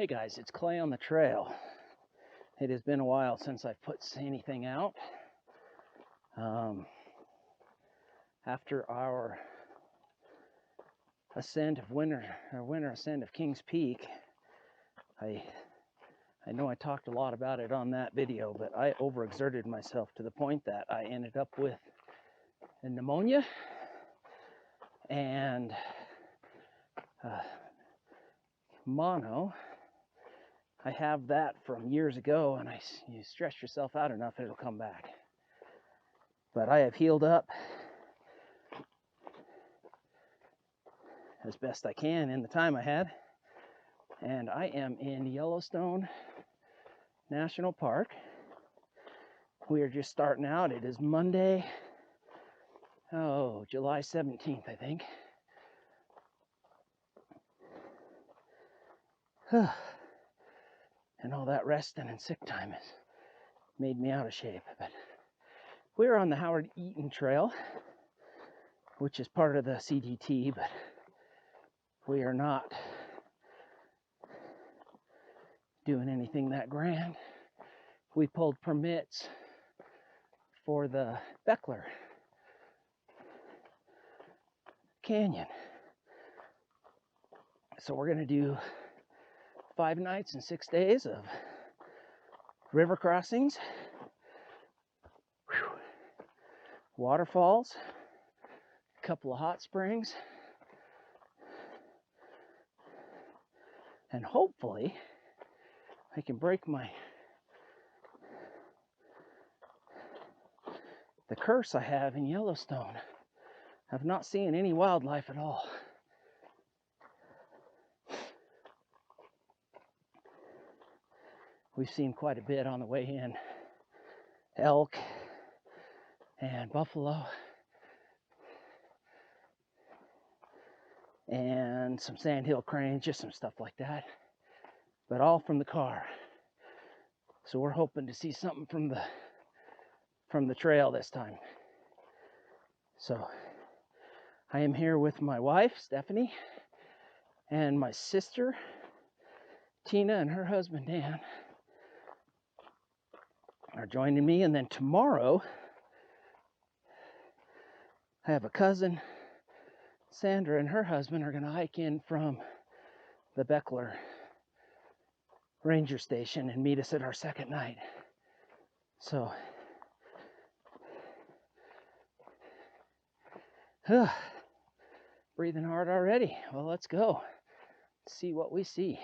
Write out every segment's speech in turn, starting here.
Hey guys, it's Clay on the trail. It has been a while since I've put anything out. After our winter ascent of Kings Peak, I know I talked a lot about it on that video, but I overexerted myself to the point that I ended up with a pneumonia and mono. I have that from years ago, and you stress yourself out enough, it'll come back. But I have healed up as best I can in the time I had, and I am in Yellowstone National Park. We are just starting out. It is Monday, July 17th, I think. And all that resting and sick time has made me out of shape. But we're on the Howard Eaton Trail, which is part of the CDT, but we are not doing anything that grand. We pulled permits for the Bechler Canyon. So we're going to do 5 nights and 6 days of river crossings, waterfalls, a couple of hot springs, and hopefully I can break the curse I have in Yellowstone of not seeing any wildlife at all. We've seen quite a bit on the way in. Elk and buffalo and some sandhill cranes, just some stuff like that, but all from the car. So we're hoping to see something from the trail this time. So I am here with my wife, Stephenie, and my sister, Tina, and her husband, Dan, are joining me. And then tomorrow, I have a cousin, Sandra, and her husband are going to hike in from the Bechler Ranger Station and meet us at our second night. So, breathing hard already. Well, let's go see what we see.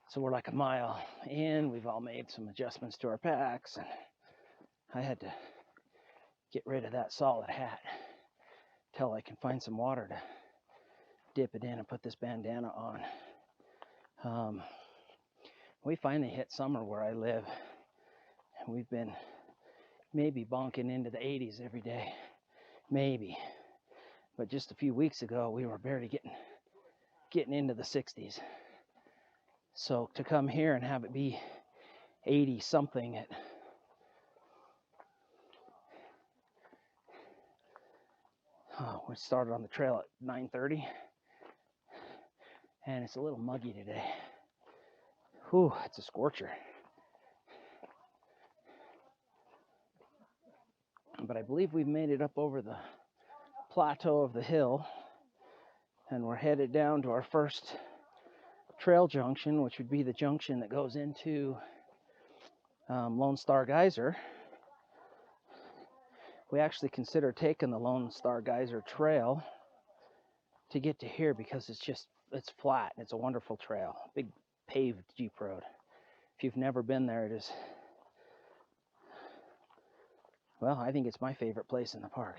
So we're like a mile in. We've all made some adjustments to our packs, and I had to get rid of that solid hat till I can find some water to dip it in and put this bandana on. We finally hit summer where I live, and we've been maybe bonking into the 80s every day, maybe. But just a few weeks ago, we were barely getting into the 60s. So to come here and have it be 80 something we started on the trail at 9:30, and it's a little muggy today. Whew, it's a scorcher. But I believe we've made it up over the plateau of the hill, and we're headed down to our first trail junction, which would be the junction that goes into Lone Star Geyser. We actually consider taking the Lone Star Geyser trail to get to here because it's flat. It's a wonderful trail, big paved Jeep road. If you've never been there, it is, well, I think it's my favorite place in the park.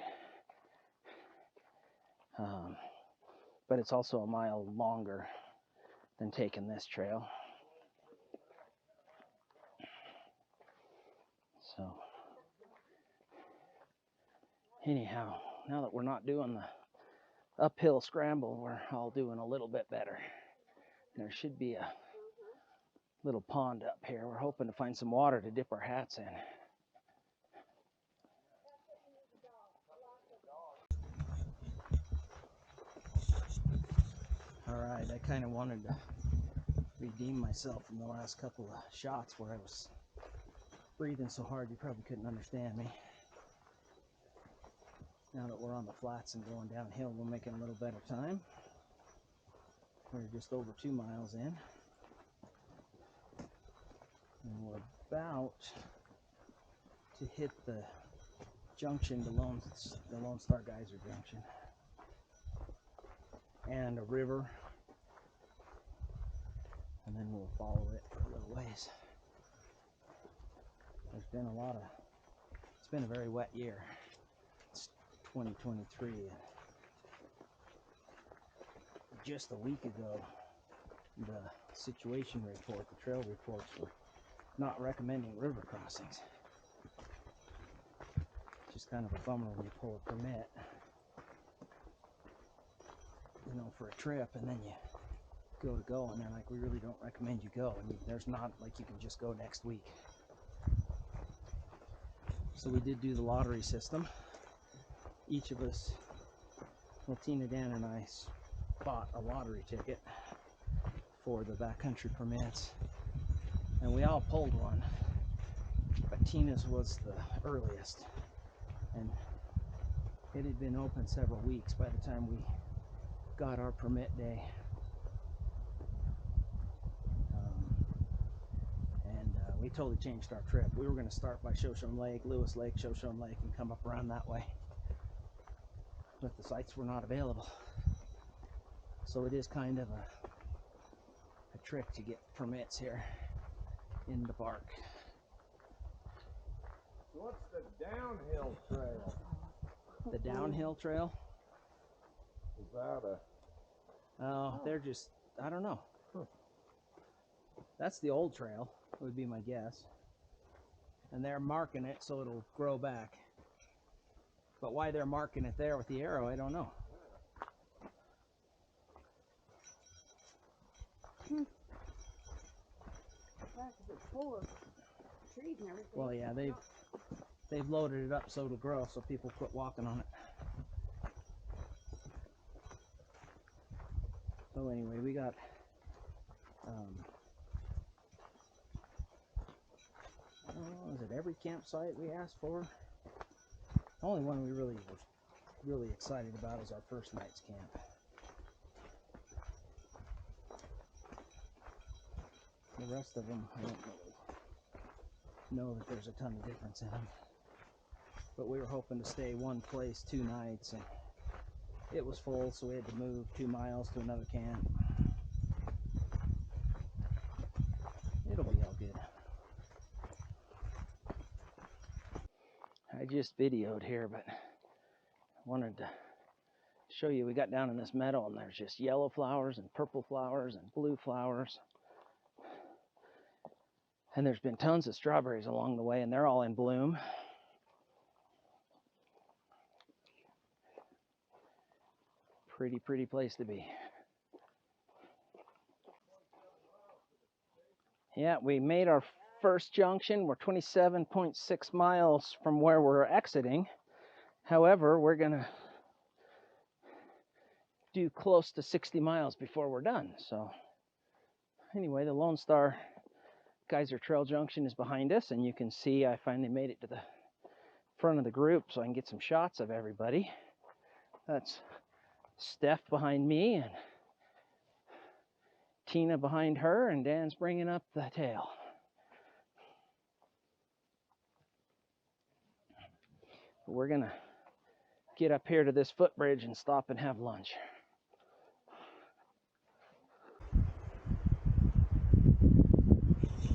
But it's also a mile longer than taking this trail. So anyhow, now that we're not doing the uphill scramble, we're all doing a little bit better. There should be a little pond up here. We're hoping to find some water to dip our hats in. All right, I kind of wanted to redeem myself from the last couple of shots where I was breathing so hard you probably couldn't understand me. Now that we're on the flats and going downhill, we're making a little better time. We're just over 2 miles in. And we're about to hit the junction, the Lone Star Geyser Junction. And a river. And then we'll follow it for a little ways. There's been it's been a very wet year. It's 2023. Just a week ago, the situation report, the trail reports were not recommending river crossings. Just kind of a bummer when you pull a permit, you know, for a trip, and then you go, and they're like, we really don't recommend you go, and there's not like you can just go next week. So we did do the lottery system. Each of us, well, Tina, Dan, and I bought a lottery ticket for the backcountry permits, and we all pulled one, but Tina's was the earliest, and it had been open several weeks by the time we got our permit day. We totally changed our trip. We were going to start by Shoshone Lake, Lewis Lake, Shoshone Lake, and come up around that way, but the sites were not available. So it is kind of a trick to get permits here in the park. What's the downhill trail? The downhill trail? Is that Oh, they're just, I don't know. That's the old trail, would be my guess. And they're marking it so it'll grow back. But why they're marking it there with the arrow, I don't know. Yeah, because it's full of trees and everything. Well, yeah, they've loaded it up so it'll grow, so people quit walking on it. So anyway, we got is it every campsite we asked for? The only one we really were really excited about is our first night's camp. The rest of them, I don't really know that there's a ton of difference in them. But we were hoping to stay one place 2 nights, and it was full, so we had to move 2 miles to another camp. It'll be all good. I just videoed here, but I wanted to show you, we got down in this meadow and there's just yellow flowers and purple flowers and blue flowers. And there's been tons of strawberries along the way, and they're all in bloom. Pretty place to be. Yeah, we made our first junction. We're 27.6 miles from where we're exiting. However, we're gonna do close to 60 miles before we're done. So anyway, the Lone Star Geyser Trail Junction is behind us, and you can see I finally made it to the front of the group so I can get some shots of everybody. That's Steph behind me, and Tina behind her, and Dan's bringing up the tail. We're gonna get up here to this footbridge and stop and have lunch.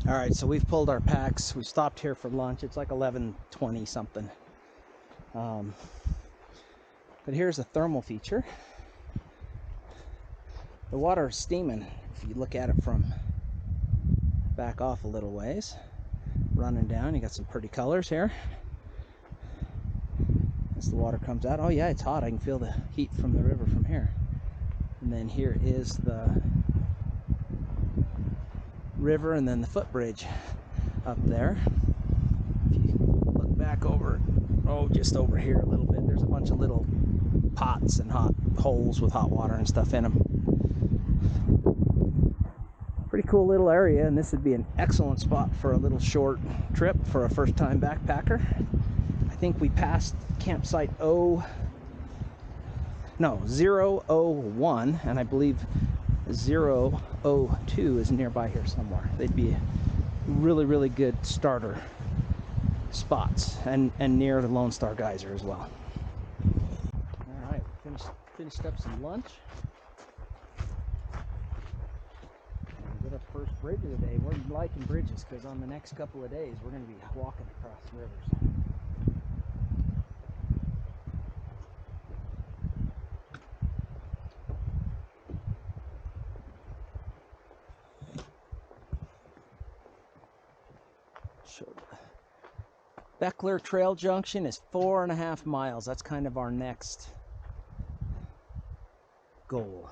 All right, so we've pulled our packs. We stopped here for lunch. It's like 11:20 something. But here's a thermal feature. The water is steaming if you look at it from back off a little ways. Running down, you got some pretty colors here. As the water comes out, oh yeah, it's hot. I can feel the heat from the river from here. And then here is the river, and then the footbridge up there. If you look back over, just over here a little bit, there's a bunch of little pots and hot holes with hot water and stuff in them. Pretty cool little area, and this would be an excellent spot for a little short trip for a first-time backpacker. I think we passed campsite 001, and I believe 002 is nearby here somewhere. They'd be really, really good starter spots, and near the Lone Star Geyser as well. All right, finished up some lunch. Get our first bridge of the day. We're liking bridges because on the next couple of days we're going to be walking across rivers. Bechler Trail Junction is 4.5 miles. That's kind of our next goal.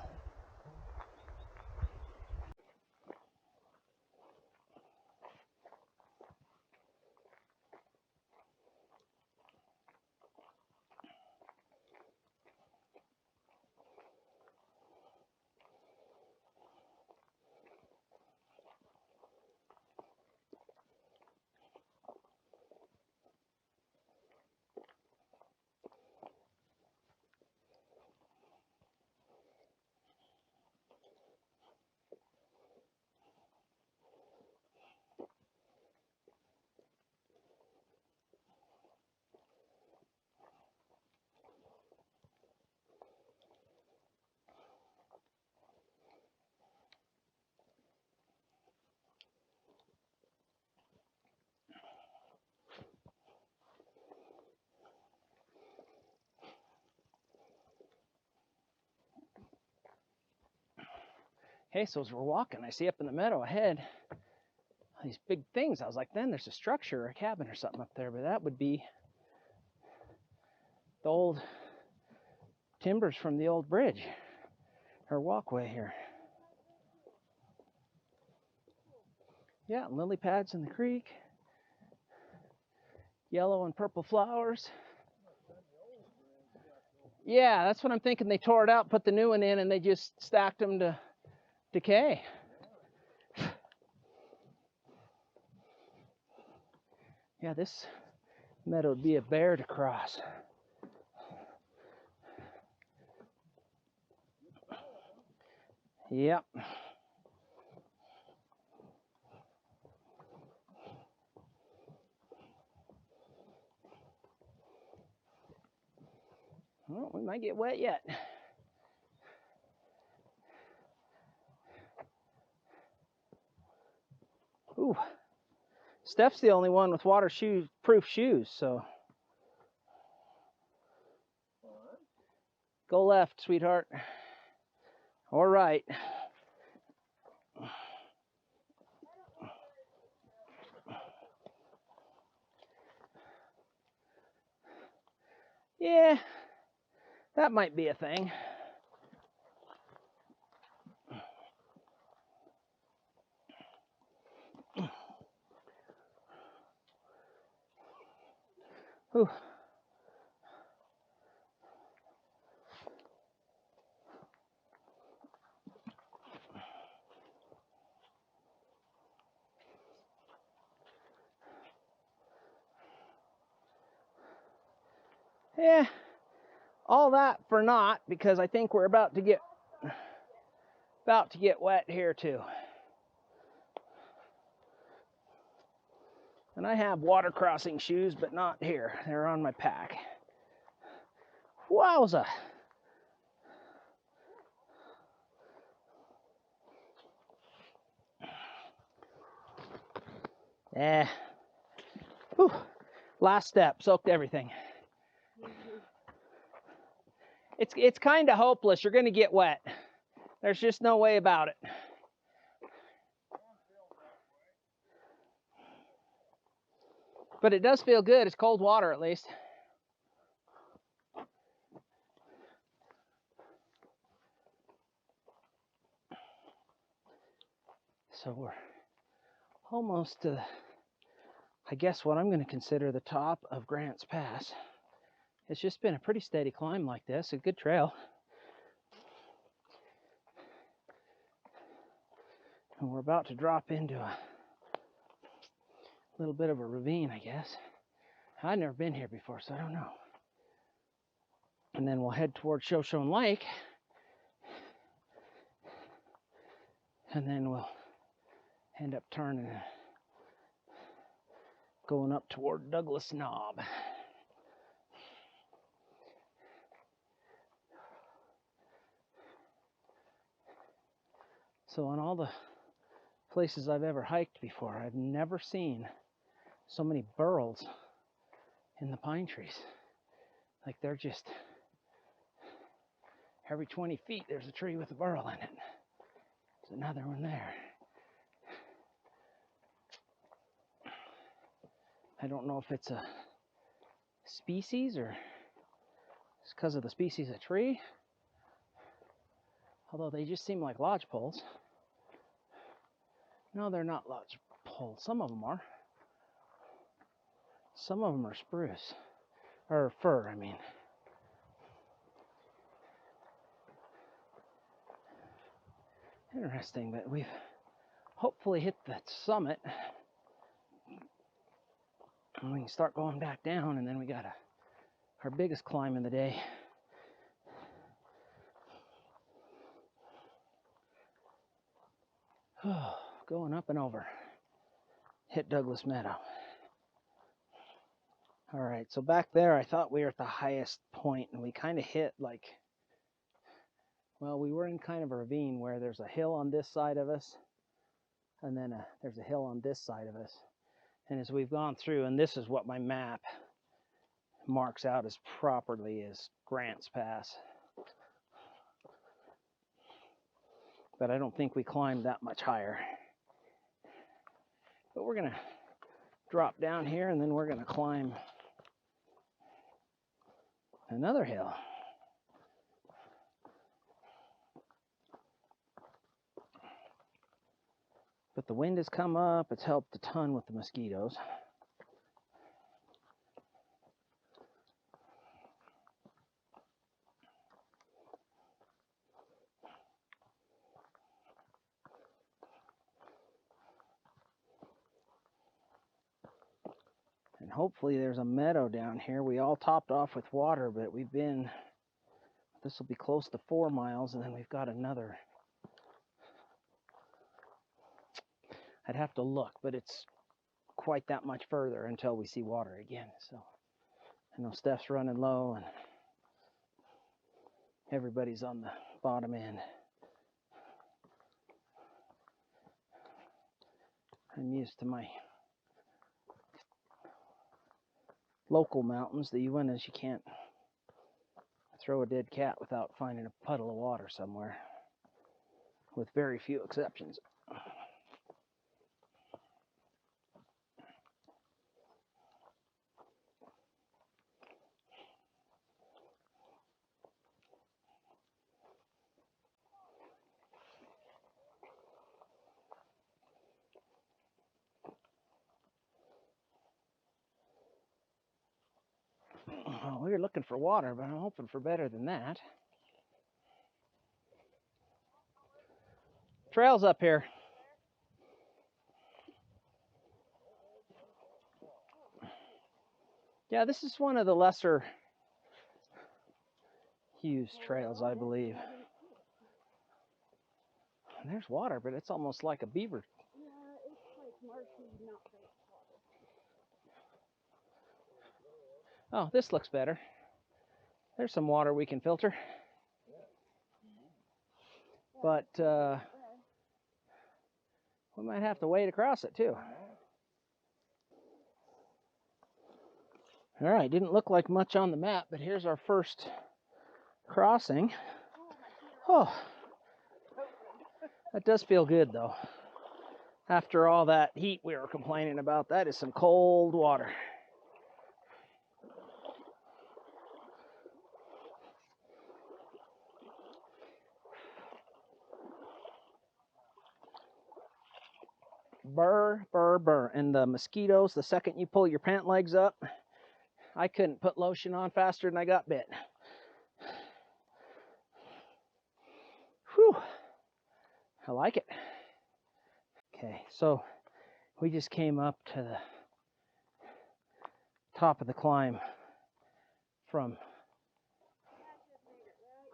Hey, so as we're walking, I see up in the meadow ahead these big things. I was like, then there's a structure or a cabin or something up there, but that would be the old timbers from the old bridge or walkway here. Yeah, lily pads in the creek, yellow and purple flowers. Yeah, that's what I'm thinking. They tore it out, put the new one in, and they just stacked them to decay. Yeah, this meadow would be a bear to cross. Yep. Well, we might get wet yet. Ooh. Steph's the only one with waterproof shoes, so. Go left, sweetheart. Or right. Yeah, that might be a thing. Ooh. Yeah, all that for naught, because I think we're about to get wet here too. And I have water crossing shoes, but not here. They're on my pack. Wowza. Yeah. Whew. Last step, soaked everything. It's kind of hopeless. You're going to get wet. There's just no way about it. But it does feel good. It's cold water at least. So we're almost to, I guess, what I'm going to consider the top of Grants Pass. It's just been a pretty steady climb like this, a good trail. And we're about to drop into a little bit of a ravine, I guess. I've never been here before, so I don't know. And then we'll head towards Shoshone Lake. And then we'll end up turning and going up toward Douglas Knob. So on all the places I've ever hiked before, I've never seen so many burls in the pine trees. Like they're just, every 20 feet there's a tree with a burl in it. There's another one there. I don't know if it's a species or it's because of the species of tree. Although they just seem like lodgepoles. No, they're not lodgepoles. Some of them are. Some of them are spruce. Or fir, I mean. Interesting, but we've hopefully hit the summit. And we can start going back down, and then we got our biggest climb of the day. Going up and over. Hit Douglas Meadow. All right, so back there, I thought we were at the highest point, and we kind of hit like, well, we were in kind of a ravine where there's a hill on this side of us, and then there's a hill on this side of us. And as we've gone through, and this is what my map marks out as properly as Grants Pass. But I don't think we climbed that much higher. But we're gonna drop down here, and then we're gonna climb another hill. But the wind has come up. It's helped a ton with the mosquitoes. And hopefully there's a meadow down here. We all topped off with water, but we've been, this will be close to 4 miles, and then we've got another. I'd have to look, but it's quite that much further until we see water again. So I know Steph's running low, and everybody's on the bottom end. I'm used to my local mountains. The one is you can't throw a dead cat without finding a puddle of water somewhere, with very few exceptions. Well, we were looking for water, but I'm hoping for better than that. Trails up here. Yeah, this is one of the lesser used trails, I believe. And there's water, but it's almost like a beaver. Yeah, it's like marshy, not fresh water. Oh, this looks better. There's some water we can filter. But we might have to wade across it too. All right, didn't look like much on the map, but here's our first crossing. Oh, that does feel good though. After all that heat we were complaining about, that is some cold water. Burr, burr, burr. And the mosquitoes, the second you pull your pant legs up, I couldn't put lotion on faster than I got bit. Whew. I like it. Okay, so we just came up to the top of the climb from,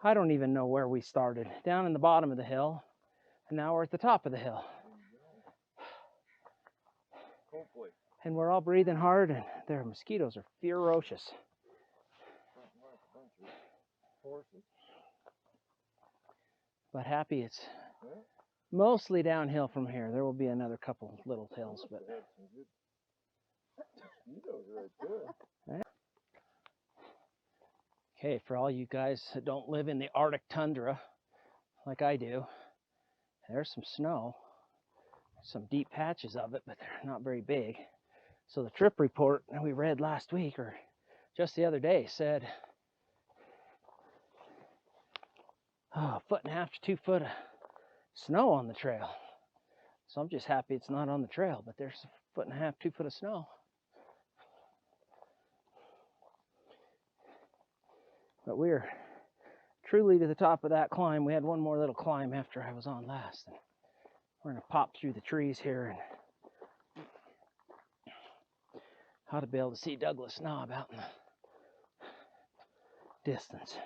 I don't even know where we started, down in the bottom of the hill, and now we're at the top of the hill. Hopefully. And we're all breathing hard, and their mosquitoes are ferocious. But happy it's mostly downhill from here. There will be another couple little hills, but okay, for all you guys that don't live in the Arctic tundra like I do, there's some snow, some deep patches of it, but they're not very big. So the trip report that we read last week, or just the other day, said 1.5 to 2 foot of snow on the trail. So I'm just happy it's not on the trail, but there's 1.5 to 2 foot of snow. But we're truly to the top of that climb. We had one more little climb after I was on last. And we're going to pop through the trees here and how to be able to see Douglas Knob out in the distance.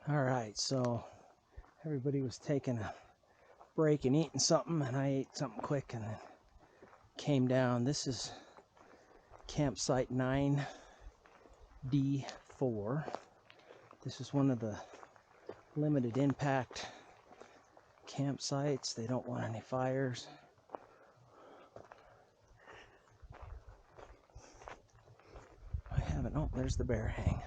All right, so everybody was taking a break and eating something, and I ate something quick and then came down. This is campsite 9D4. This is one of the limited impact campsites. They don't want any fires. I haven't, oh, there's the bear hang.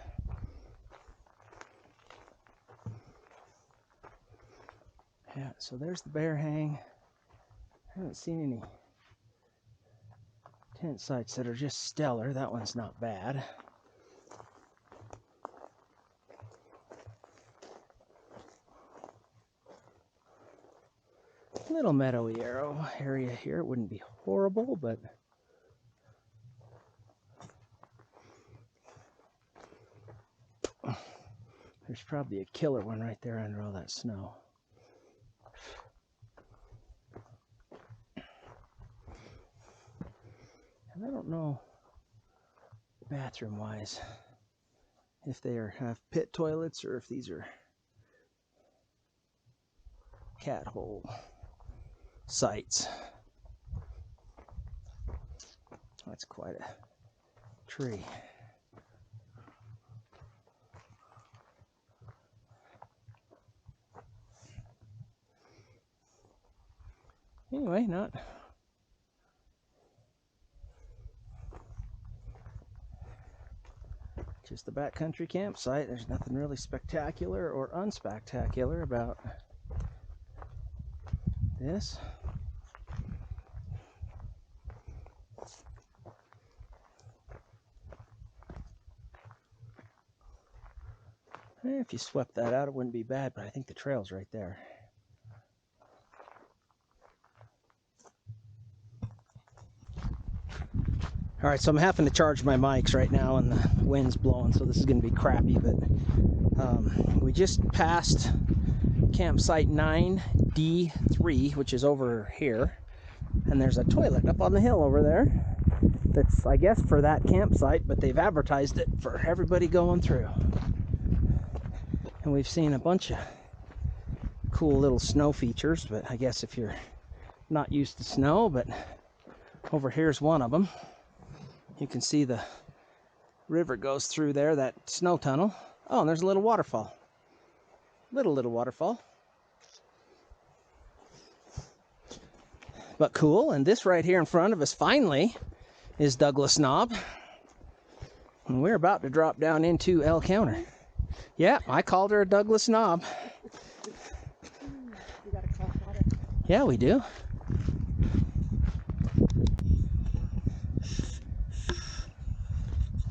Yeah, so there's the bear hang. I haven't seen any tent sites that are just stellar. That one's not bad. Little meadowy area here. It wouldn't be horrible, but there's probably a killer one right there under all that snow. And I don't know, bathroom-wise, if they have pit toilets or if these are cat hole sites. That's quite a tree. Anyway, not just a backcountry campsite. There's nothing really spectacular or unspectacular about this. If you swept that out, it wouldn't be bad, but I think the trail's right there. All right, so I'm having to charge my mics right now, and the wind's blowing, so this is going to be crappy, but we just passed campsite 9D3, which is over here, and there's a toilet up on the hill over there that's, I guess, for that campsite, but they've advertised it for everybody going through. And we've seen a bunch of cool little snow features, but I guess if you're not used to snow, but over here's one of them. You can see the river goes through there, that snow tunnel. Oh, and there's a little waterfall. Little waterfall. But cool, and this right here in front of us finally is Douglas Knob. And we're about to drop down into El Counter. Yeah, I called her a Douglas Knob. You got a call water. Yeah, we do.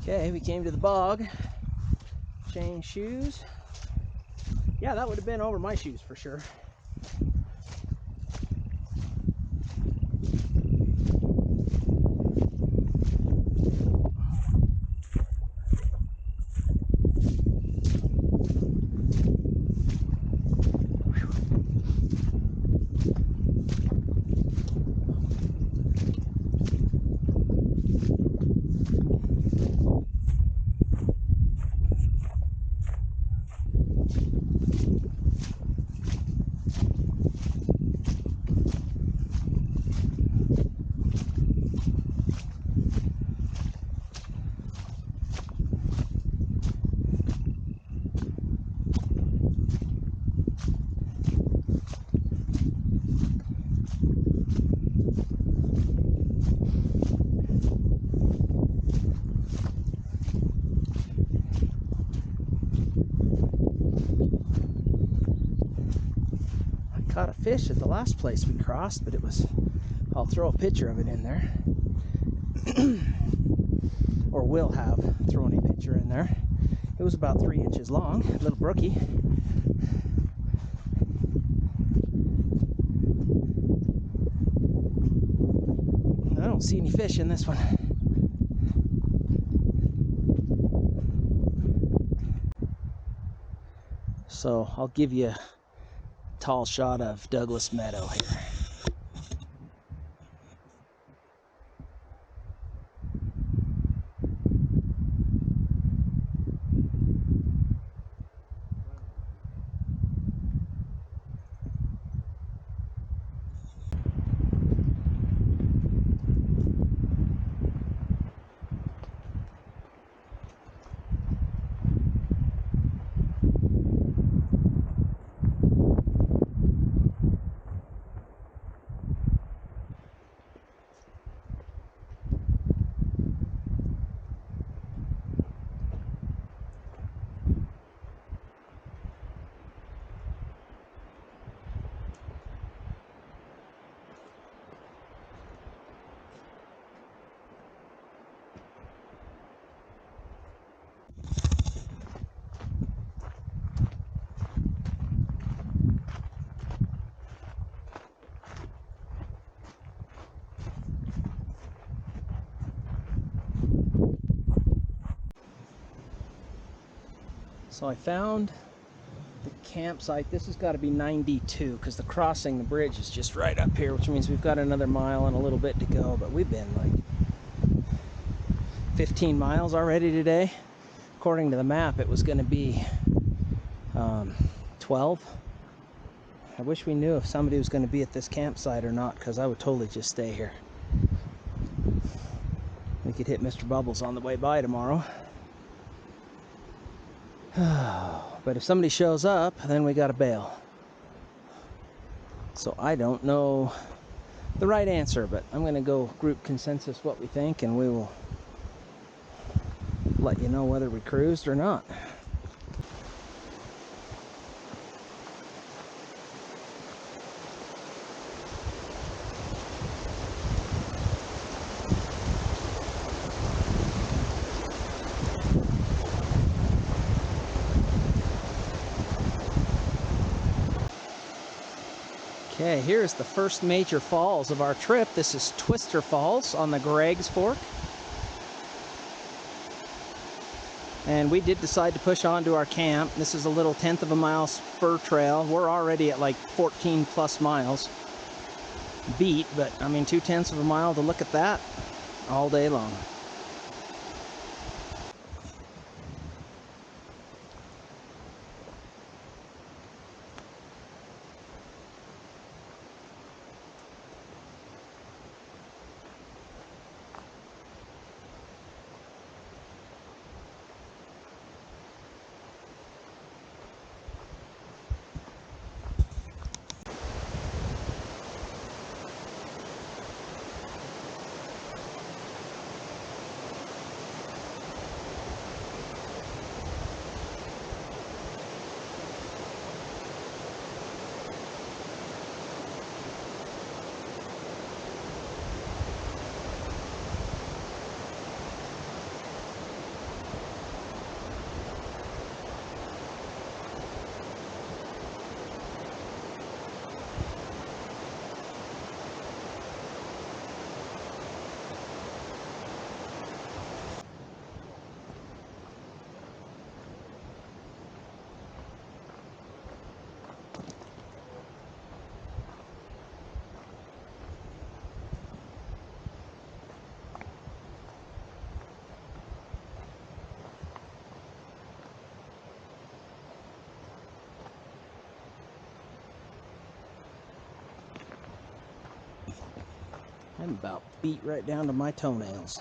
Okay, we came to the bog. Changed shoes. Yeah, that would have been over my shoes for sure. Caught a fish at the last place we crossed, but it was, I'll throw a picture of it in there. Or will have thrown a picture in there. It was about 3 inches long, little brookie. I don't see any fish in this one. So I'll give you a tall shot of Douglas Meadow here. So I found the campsite. This has got to be 92 because the crossing the bridge is just right up here, which means we've got another mile and a little bit to go, but we've been like 15 miles already today. According to the map, it was going to be 12. I wish we knew if somebody was going to be at this campsite or not, because I would totally just stay here. We could hit Mr. Bubbles on the way by tomorrow. But if somebody shows up, then we gotta bail. So I don't know the right answer, but I'm gonna go group consensus what we think, and we will let you know whether we cruised or not. Okay, here's the first major falls of our trip. This is Twister Falls on the Greg's Fork. And we did decide to push on to our camp. This is a little 1/10 of a mile spur trail. We're already at like 14 plus miles beat, but I mean 2/10 of a mile to look at that all day long. I'm about beat right down to my toenails.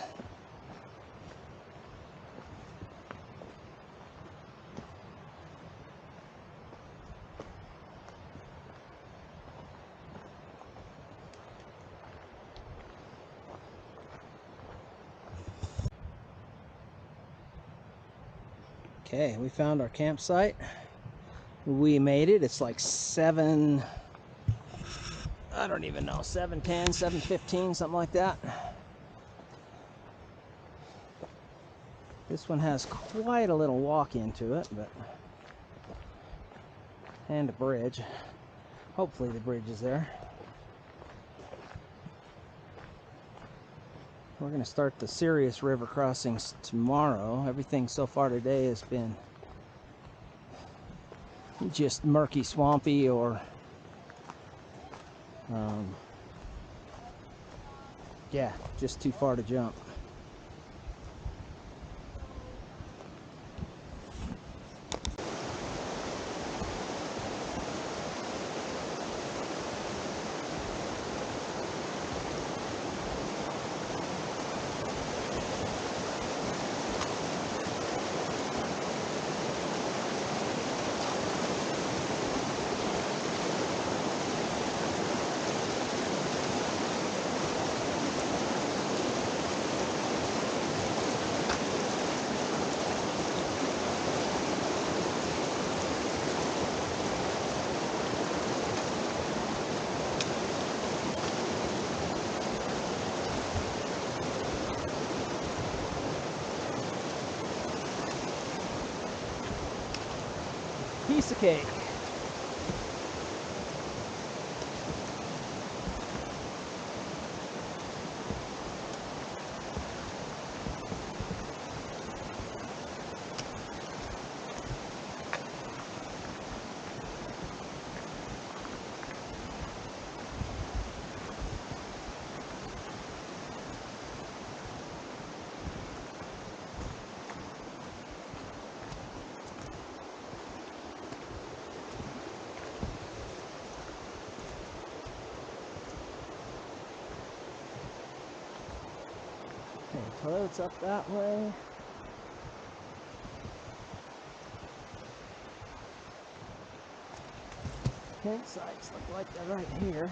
Okay, we found our campsite. We made it. It's like 7, I don't even know, 7:10, 7:15, something like that. This one has quite a little walk into it, but and a bridge. Hopefully the bridge is there. We're going to start the serious river crossings tomorrow. Everything so far today has been just murky, swampy, or yeah, just too far to jump. Piece of cake. Toilets up that way. Campsites look like they're right here.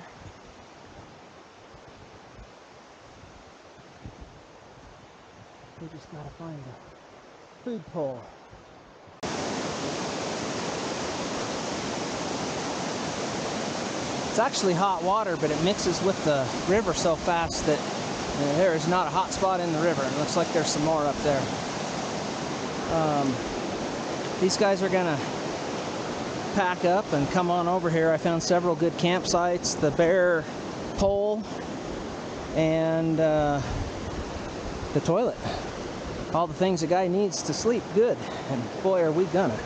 We just gotta find a food pole. It's actually hot water, but it mixes with the river so fast that there is not a hot spot in the river. It looks like there's some more up there. These guys are gonna pack up and come on over here. I found several good campsites, the bare pole, and the toilet. All the things a guy needs to sleep good. And boy, are we gonna.